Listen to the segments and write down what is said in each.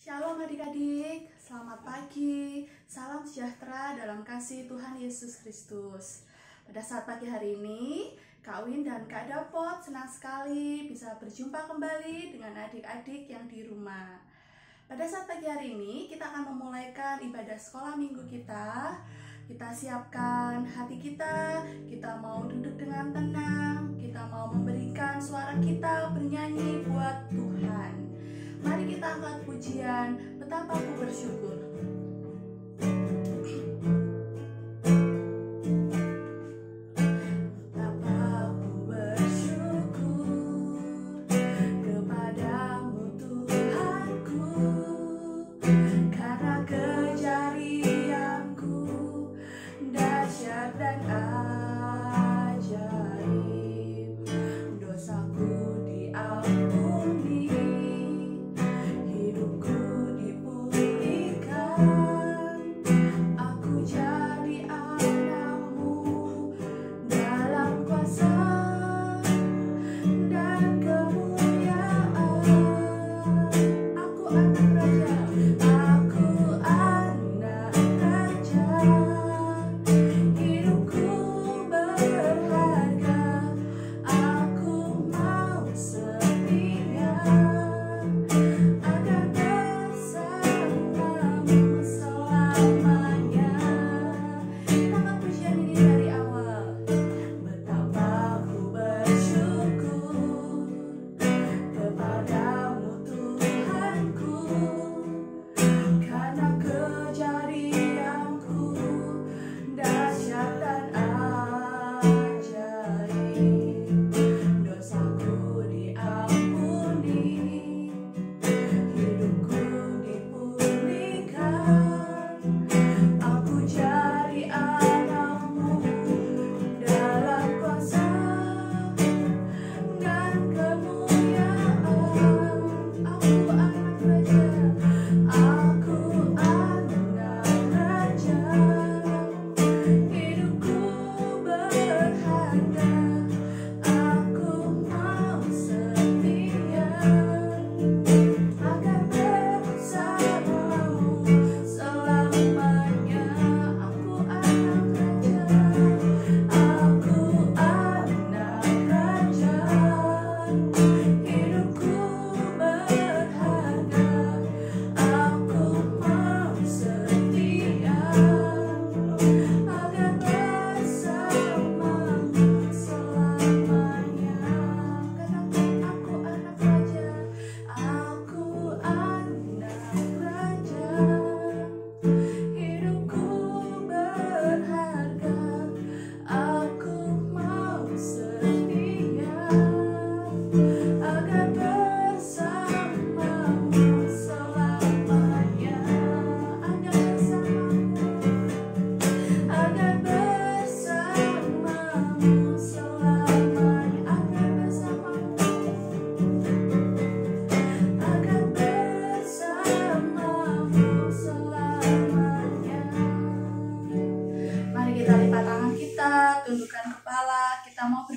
Shalom adik-adik, selamat pagi, salam sejahtera dalam kasih Tuhan Yesus Kristus. Pada saat pagi hari ini, Kak Win dan Kak Dapot senang sekali bisa berjumpa kembali dengan adik-adik yang di rumah. Pada saat pagi hari ini, kita akan memulaikan ibadah sekolah minggu kita. Kita siapkan hati kita mau duduk dengan tenang, kita mau memberikan suara kita bernyanyi buat Tuhan. Mari kita angkat pujian, betapa aku bersyukur.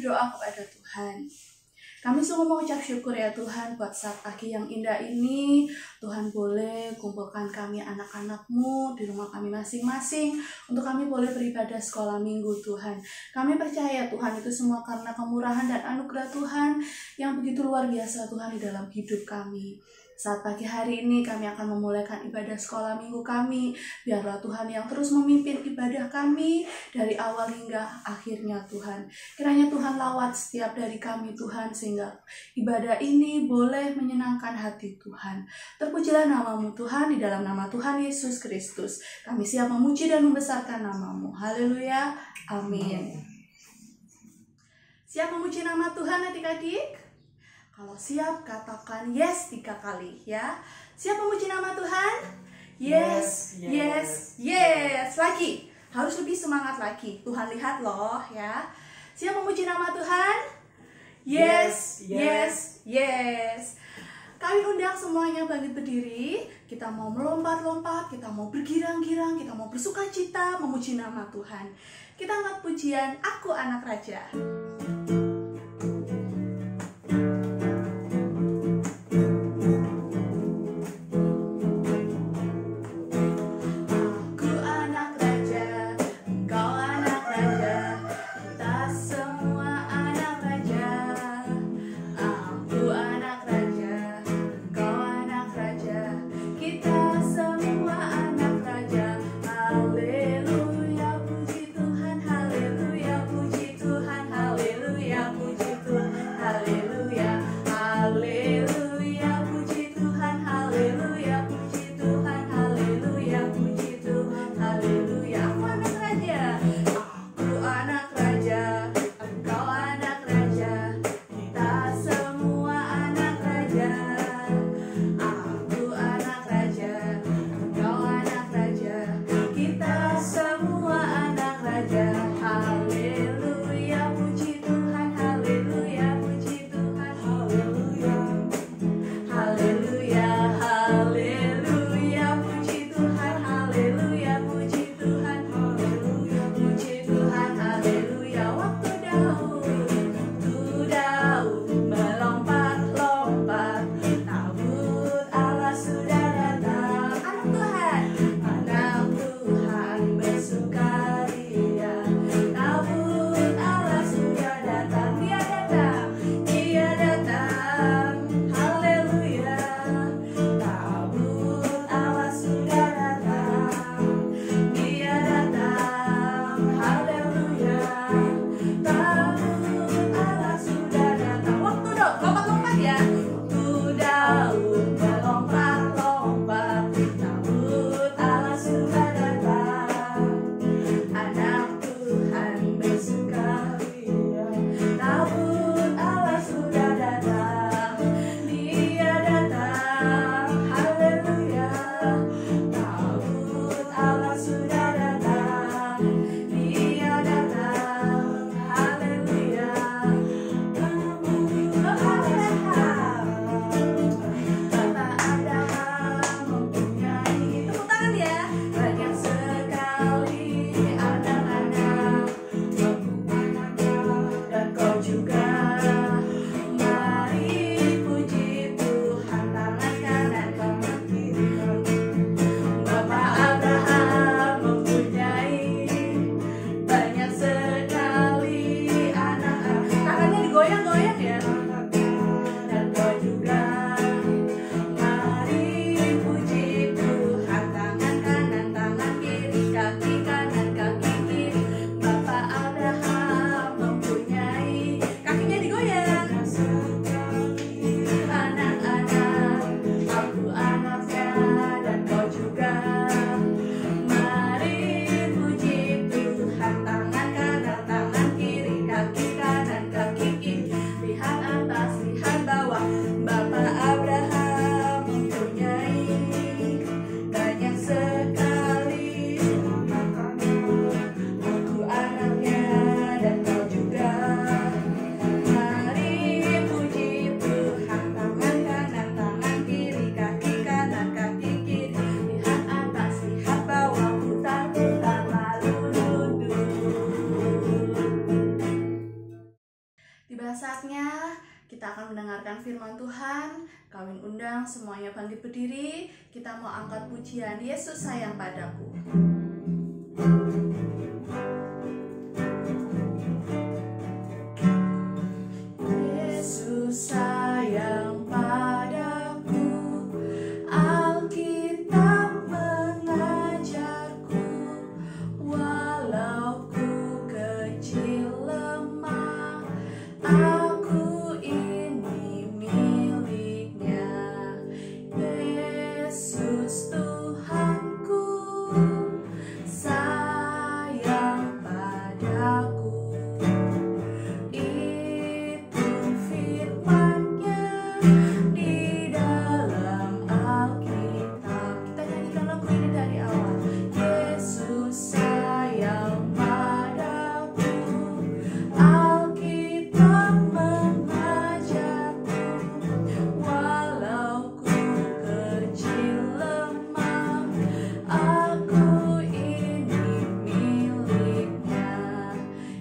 Kepada Tuhan. Kami sungguh mengucap syukur ya Tuhan buat saat pagi yang indah ini. Tuhan boleh kumpulkan kami anak-anak-Mu di rumah kami masing-masing untuk kami boleh beribadah sekolah minggu Tuhan. Kami percaya Tuhan itu semua karena kemurahan dan anugerah Tuhan yang begitu luar biasa Tuhan di dalam hidup kami. Saat pagi hari ini kami akan memulaikan ibadah sekolah minggu kami. Biarlah Tuhan yang terus memimpin ibadah kami dari awal hingga akhirnya Tuhan. Kiranya Tuhan lawat setiap dari kami Tuhan sehingga ibadah ini boleh menyenangkan hati Tuhan. Terpujilah nama-Mu Tuhan, di dalam nama Tuhan Yesus Kristus. Kami siap memuji dan membesarkan nama-Mu. Haleluya. Amin. Siap memuji nama Tuhan adik-adik? Kalau siap, katakan yes 3 kali ya. Siap memuji nama Tuhan? Yes, yes, yes. Lagi, harus lebih semangat lagi. Tuhan lihat loh ya. Siap memuji nama Tuhan? Yes, yes, yes. Kami undang semuanya bangkit berdiri. Kita mau melompat-lompat, kita mau bergirang-girang, kita mau bersukacita memuji nama Tuhan. Kita angkat pujian Aku Anak Raja. saatnya kita akan mendengarkan firman Tuhan. Kawin undang semuanya bangkit berdiri. Kita mau angkat pujian Yesus sayang padaku. Yesus sayang padaku, Alkitab mengajarku, walau ku kecil lemah, aku ini miliknya. Yesus Tuhanku sayang padaku. Itu firman-Nya di dalam Alkitab. Kita nyanyikan lagu ini dari awal. Yesus sayang padaku, Alkitab mengajarku, walau ku kecil lemah, aku ini miliknya.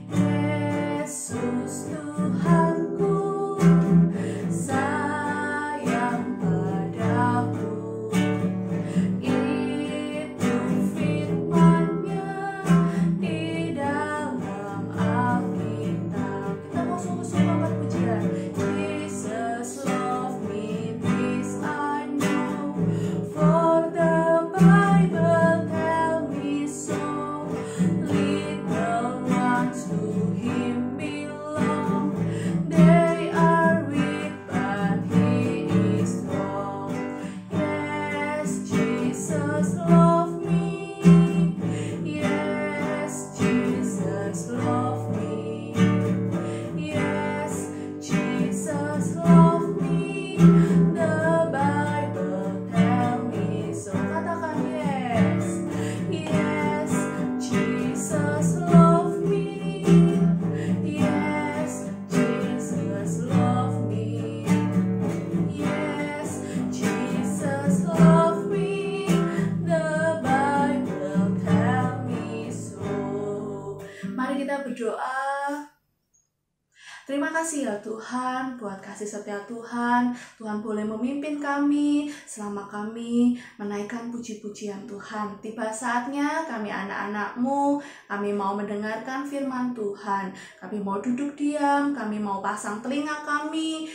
Yesus Tuhanku sayang padaku. Itu firman-Nya di dalam Alkitab. Kita mau sungguh-sungguh angkat pujian. Jesus love me, this I know, for the Bible tell me so. Little ones to Him belong, they are weak but He is strong. Yes, Jesus love me. Yes, Jesus love me. Yes, Jesus love me. The Bible tell me so. Katakan yes. Yes, Jesus love me. Yes, Jesus love me. Yes, Jesus love me. The Bible tell me so. Mari kita berdoa. Terima kasih ya Tuhan buat kasih setia Tuhan. Tuhan boleh memimpin kami selama kami menaikkan puji-pujian Tuhan. Tiba saatnya kami anak-anak-Mu, kami mau mendengarkan firman Tuhan. Kami mau duduk diam, kami mau pasang telinga kami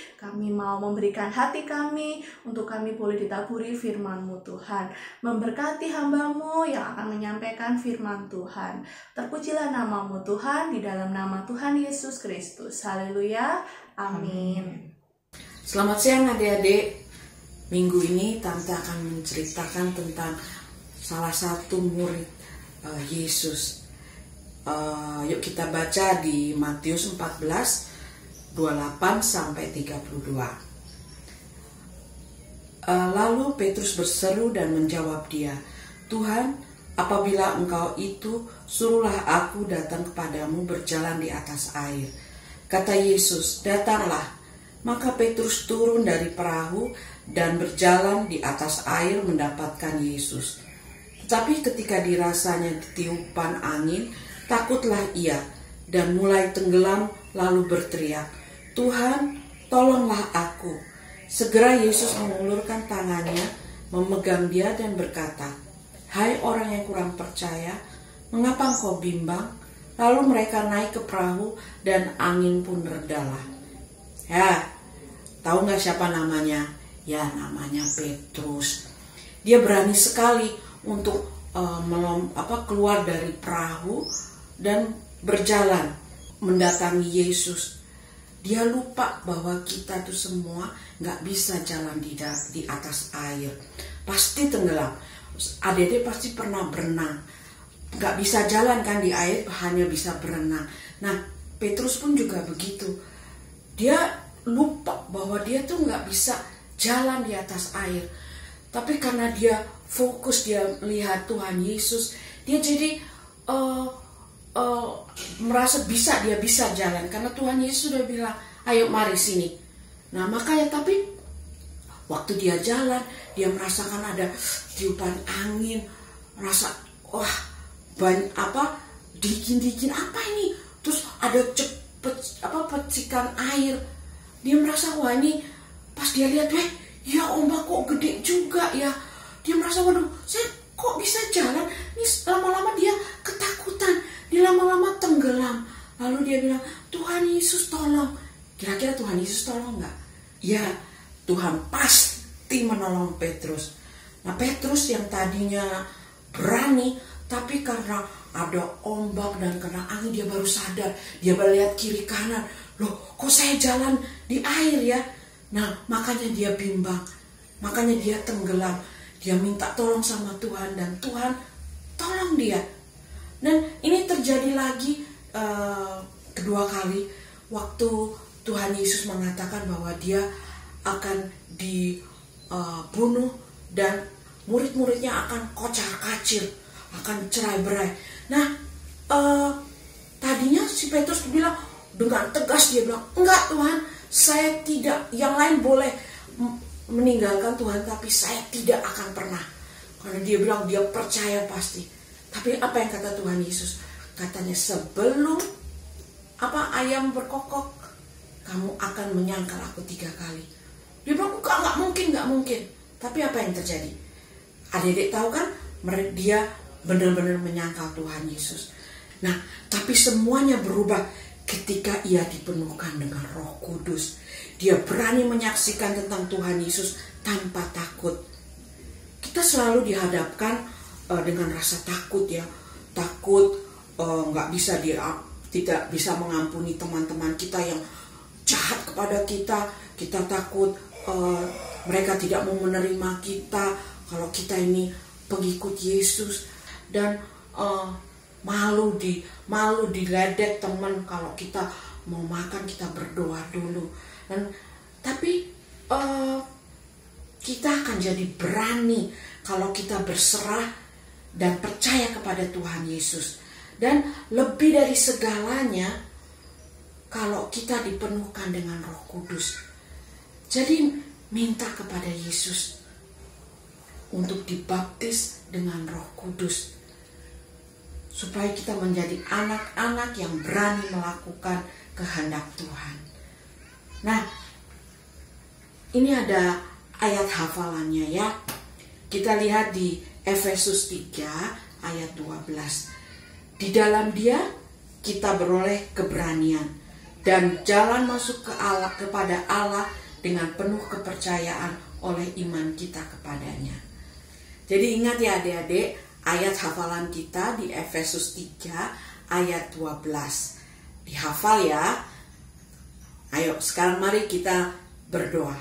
mau memberikan hati kami untuk kami boleh ditaburi firman-Mu Tuhan. Memberkati hamba-Mu yang akan menyampaikan firman Tuhan. Terpujilah nama-Mu Tuhan, di dalam nama Tuhan Yesus Kristus. Haleluya, amin. Selamat siang adik-adik. Minggu ini Tante akan menceritakan tentang salah satu murid Yesus. Yuk kita baca di Matius 14 28 sampai 32. Lalu Petrus berseru dan menjawab dia, "Tuhan, apabila Engkau itu, suruhlah aku datang kepadamu berjalan di atas air." Kata Yesus, "Datanglah." Maka Petrus turun dari perahu dan berjalan di atas air mendapatkan Yesus. Tetapi ketika dirasanya tiupan angin, takutlah ia dan mulai tenggelam lalu berteriak, "Tuhan, tolonglah aku." Segera Yesus mengulurkan tangannya, memegang dia dan berkata, "Hai orang yang kurang percaya, mengapa engkau bimbang?" Lalu mereka naik ke perahu dan angin pun redalah. Ya, tahu nggak siapa namanya? Ya, namanya Petrus. Dia berani sekali untuk keluar dari perahu dan berjalan mendatangi Yesus. Dia lupa bahwa kita tuh semua nggak bisa jalan di atas air, pasti tenggelam. Adik-adik pasti pernah berenang, nggak bisa jalan kan di air, hanya bisa berenang. Nah, Petrus pun juga begitu. Dia lupa bahwa dia tuh nggak bisa jalan di atas air. Tapi karena dia fokus, dia melihat Tuhan Yesus, dia jadi merasa dia bisa jalan. Karena Tuhan Yesus sudah bilang, "Ayo mari sini." Nah makanya, tapi waktu dia jalan, dia merasakan ada tiupan angin, merasa dingin apa ini, terus ada percikan air. dia merasa wah ini, pas dia lihat, ya ombak kok gede juga ya. Dia merasa waduh, saya kok bisa jalan? Ini lama-lama dia ketakutan, dia lama-lama tenggelam. Lalu dia bilang, Tuhan Yesus tolong. Kira-kira Tuhan Yesus tolong nggak? Ya, Tuhan pasti menolong Petrus. Nah, Petrus yang tadinya berani, tapi karena ada ombak dan karena angin dia baru sadar. Dia baru lihat kiri kanan, loh kok saya jalan di air ya? Nah, makanya dia bimbang, makanya dia tenggelam. Dia minta tolong sama Tuhan dan Tuhan tolong dia. Dan ini terjadi lagi kedua kali waktu Tuhan Yesus mengatakan bahwa dia akan dibunuh dan murid-muridnya akan kocar-kacir, akan cerai-berai. Nah, tadinya si Petrus bilang dengan tegas, dia bilang, enggak Tuhan, saya tidak, yang lain boleh meninggalkan Tuhan, tapi saya tidak akan pernah. Karena dia bilang dia percaya pasti. Tapi apa yang kata Tuhan Yesus? Katanya sebelum ayam berkokok, kamu akan menyangkal aku 3 kali. Dia bilang nggak mungkin. Tapi apa yang terjadi? Adik-adik tahu kan? Dia benar-benar menyangkal Tuhan Yesus. Nah, tapi semuanya berubah ketika ia dipenuhkan dengan Roh Kudus. Dia berani menyaksikan tentang Tuhan Yesus tanpa takut. Kita selalu dihadapkan dengan rasa takut ya. Takut nggak bisa tidak bisa mengampuni teman-teman kita yang jahat kepada kita. Kita takut mereka tidak mau menerima kita kalau kita ini pengikut Yesus. Dan malu diledek teman kalau kita mau makan, kita berdoa dulu. Tapi kita akan jadi berani kalau kita berserah dan percaya kepada Tuhan Yesus. Dan lebih dari segalanya, kalau kita dipenuhkan dengan Roh Kudus. Jadi minta kepada Yesus untuk dibaptis dengan Roh Kudus, supaya kita menjadi anak-anak yang berani melakukan kehendak Tuhan. Nah, ini ada ayat hafalannya ya. Kita lihat di Efesus 3 ayat 12. Di dalam Dia kita beroleh keberanian dan jalan masuk kepada Allah dengan penuh kepercayaan oleh iman kita kepadanya. Jadi ingat ya adik-adik, ayat hafalan kita di Efesus 3 ayat 12. Dihafal ya. Ayo sekarang mari kita berdoa.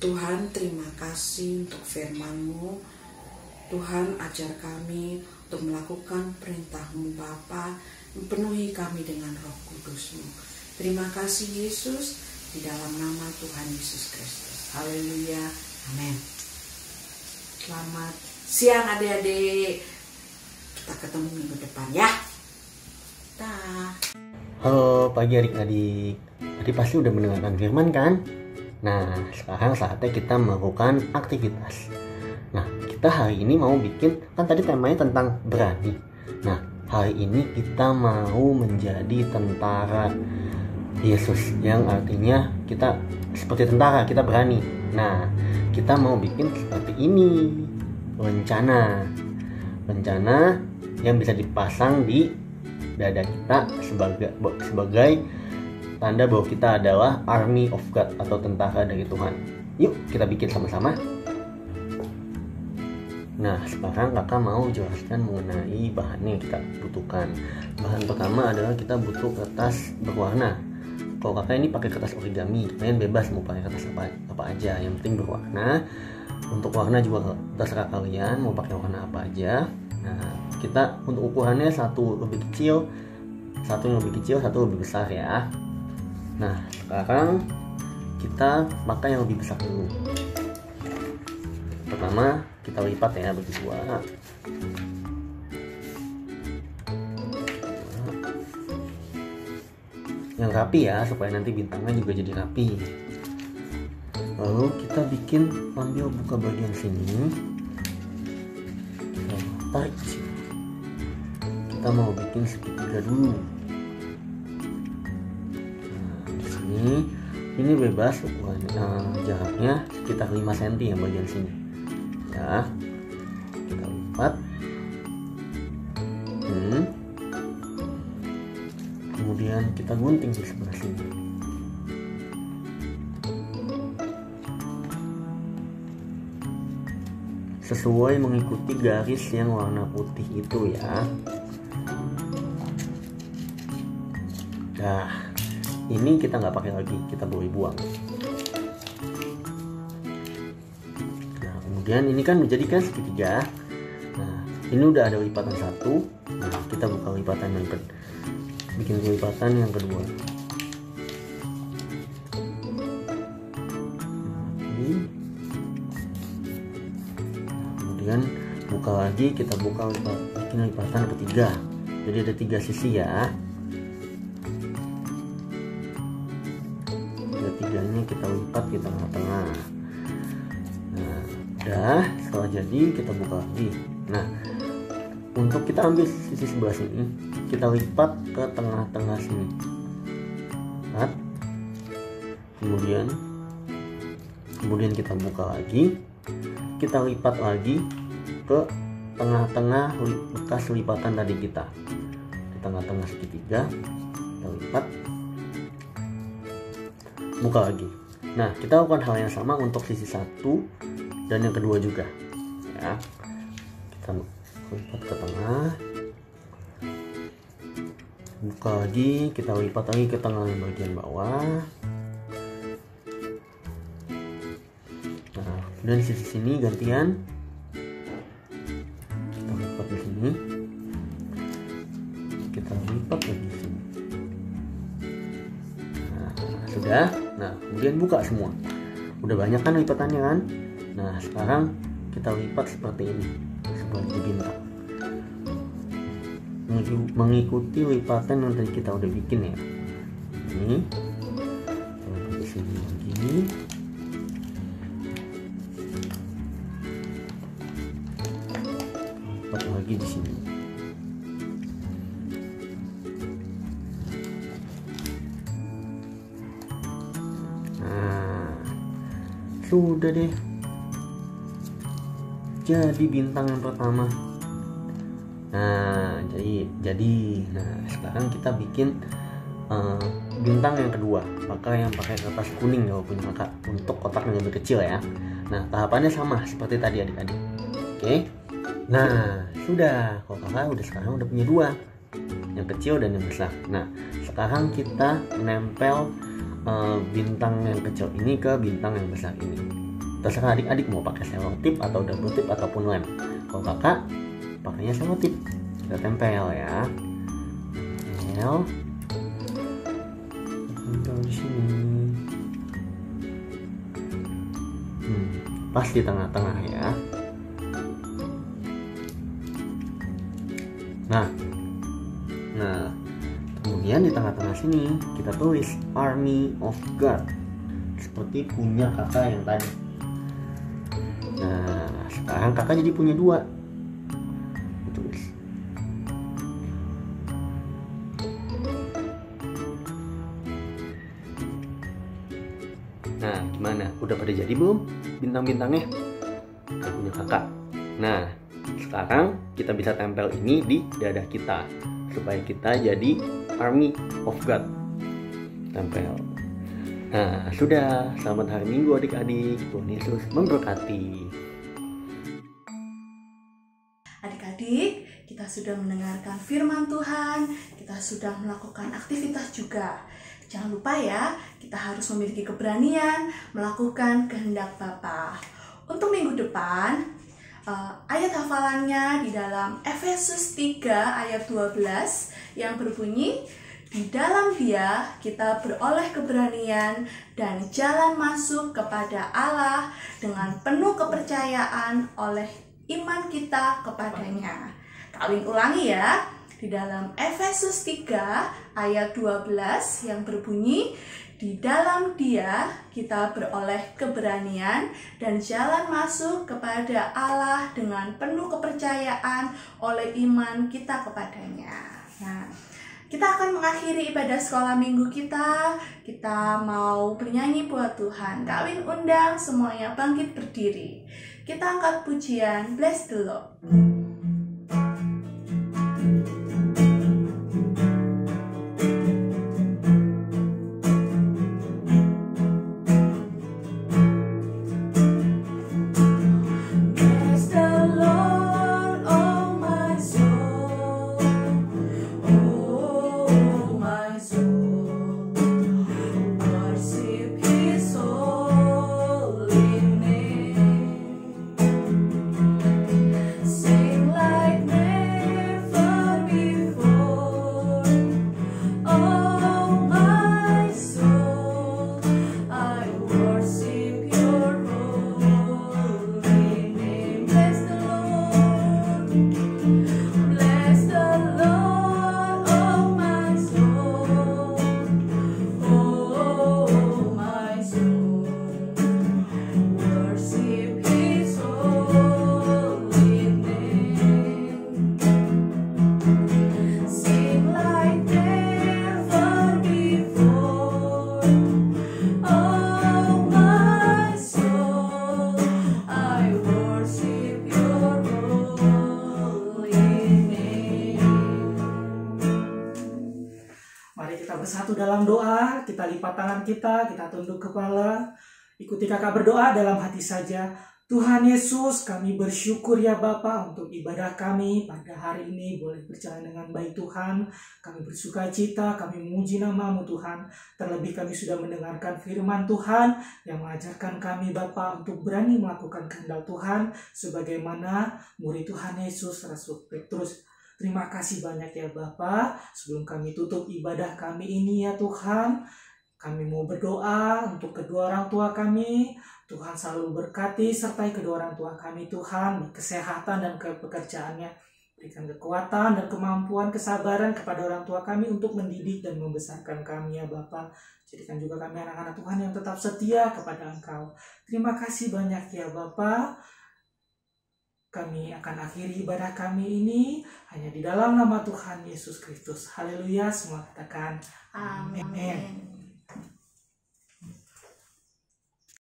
Tuhan, terima kasih untuk firman-Mu. Tuhan, ajar kami untuk melakukan perintah-Mu Bapa, penuhi kami dengan Roh Kudus-Mu. Terima kasih Yesus, di dalam nama Tuhan Yesus Kristus. Haleluya. Amin. Selamat siang adik-adik. Kita ketemu minggu depan ya. Dah. Halo pagi adik-adik. Tadi pasti udah mendengarkan firman kan? Nah, sekarang saatnya kita melakukan aktivitas. Nah, kita hari ini mau bikin, kan tadi temanya tentang berani. Nah, hari ini kita mau menjadi tentara Yesus, yang artinya kita seperti tentara, kita berani. Nah, kita mau bikin seperti ini, rencana yang bisa dipasang di dada kita sebagai tanda bahwa kita adalah army of God atau tentara dari Tuhan. Yuk kita bikin sama-sama. Nah, sekarang kakak mau jelaskan mengenai bahan yang kita butuhkan. Bahan pertama adalah kita butuh kertas berwarna. Kalau kakak ini pakai kertas origami, kalian bebas mau pakai kertas apa aja, yang penting berwarna. Untuk warna juga terserah kalian mau pakai warna apa aja. Nah, kita untuk ukurannya satu lebih kecil, satu yang lebih kecil, satu lebih besar ya. Nah, sekarang kita pakai yang lebih besar dulu. Pertama kita lipat ya berdua. Yang rapi ya, supaya nanti bintangnya juga jadi rapi. Lalu kita ambil buka bagian sini, kita tarik ke sini. Kita mau bikin segitiga dulu. Nah, di sini Ini bebas ukuran jaraknya sekitar 5 cm yang bagian sini ya. Kita lipat, kemudian kita gunting di sebelah sini. Sesuai mengikuti garis yang warna putih itu ya. Nah, ini kita nggak pakai lagi, kita boleh buang. Nah, kemudian ini kan menjadikan segitiga. Nah, ini udah ada lipatan satu. Nah, kita buka lipatan yang kedua, bikin lipatan yang kedua. Kemudian buka lagi, kita buka bikin lipatan ketiga. Jadi ada 3 sisi ya. Tiganya kita lipat di tengah-tengah. Nah, udah, setelah jadi kita buka lagi. Nah, untuk kita ambil sisi sebelah sini, kita lipat ke tengah-tengah sini. Lihat. Kemudian kita buka lagi, kita lipat lagi ke tengah-tengah bekas lipatan tadi kita. Di tengah-tengah segitiga, kita lipat. Buka lagi. Nah, kita lakukan hal yang sama untuk sisi satu dan yang kedua juga ya. Kita lipat ke tengah, buka lagi, kita lipat lagi ke tengah bagian bawah. Nah, dan sisi sini gantian, kita lipat di sini, kita lipat lagi di sini. Nah, sudah. Nah, kemudian buka semua. Udah banyak kan lipatannya kan? Nah, sekarang kita lipat seperti ini, seperti bintang. Mengikuti lipatan yang tadi kita udah bikin ya. Ini, di sini begini. Lipat lagi di sini. Sudah deh, jadi bintang yang pertama. Nah, nah sekarang kita bikin bintang yang kedua, pakai kertas kuning ya punya kakak, untuk kotak yang lebih kecil ya. Nah, tahapannya sama seperti tadi adik-adik. Oke. Nah, sudah, kalau kakak sekarang udah punya 2, yang kecil dan yang besar. Nah, sekarang kita nempel bintang yang kecil ini ke bintang yang besar ini. Terserah adik-adik mau pakai selotip atau double tip ataupun lem. Kalau kakak pakainya selotip, kita tempel ya. Tempel di sini. Pas di tengah-tengah ya. Nah, kemudian di tengah-tengah sini kita tulis Army of God, seperti punya kakak yang tadi. Nah, sekarang kakak jadi punya 2. Tulis. Nah, gimana? Udah pada jadi belum bintang-bintangnya? Kita punya kakak. Nah, sekarang kita bisa tempel ini di dada kita supaya kita jadi Army of God. Tempel. Nah, sudah. Selamat hari Minggu adik-adik. Tuhan Yesus memberkati. Adik-adik, kita sudah mendengarkan firman Tuhan, kita sudah melakukan aktivitas juga. Jangan lupa ya, kita harus memiliki keberanian melakukan kehendak Bapa. Untuk minggu depan, ayat hafalannya di dalam Efesus 3 ayat 12 yang berbunyi, di dalam Dia kita beroleh keberanian dan jalan masuk kepada Allah dengan penuh kepercayaan oleh iman kita kepadanya. Kawin ulangi ya, di dalam Efesus 3 ayat 12 yang berbunyi, di dalam Dia kita beroleh keberanian dan jalan masuk kepada Allah dengan penuh kepercayaan oleh iman kita kepadanya. Nah, Kita akan mengakhiri ibadah sekolah minggu kita. Kita mau bernyanyi buat Tuhan. Kak Win undang semuanya bangkit berdiri. Kita angkat pujian Bless the Lord. Bersatu dalam doa, kita lipat tangan kita tunduk kepala, ikuti kakak berdoa dalam hati saja. Tuhan Yesus, kami bersyukur ya Bapa untuk ibadah kami pada hari ini boleh berjalan dengan baik Tuhan. Kami bersuka cita, kami memuji nama-Mu Tuhan. Terlebih kami sudah mendengarkan firman Tuhan yang mengajarkan kami Bapa untuk berani melakukan kehendak Tuhan sebagaimana murid Tuhan Yesus Rasul Petrus. Terima kasih banyak ya Bapa. Sebelum kami tutup ibadah kami ini ya Tuhan, kami mau berdoa untuk kedua orang tua kami. Tuhan selalu berkati sertai kedua orang tua kami Tuhan, kesehatan dan pekerjaannya. Berikan kekuatan dan kemampuan, kesabaran kepada orang tua kami untuk mendidik dan membesarkan kami ya Bapa. Jadikan juga kami anak-anak Tuhan yang tetap setia kepada Engkau. Terima kasih banyak ya Bapa. Kami akan akhiri ibadah kami ini hanya di dalam nama Tuhan Yesus Kristus. Haleluya, semua katakan Amin. Amin.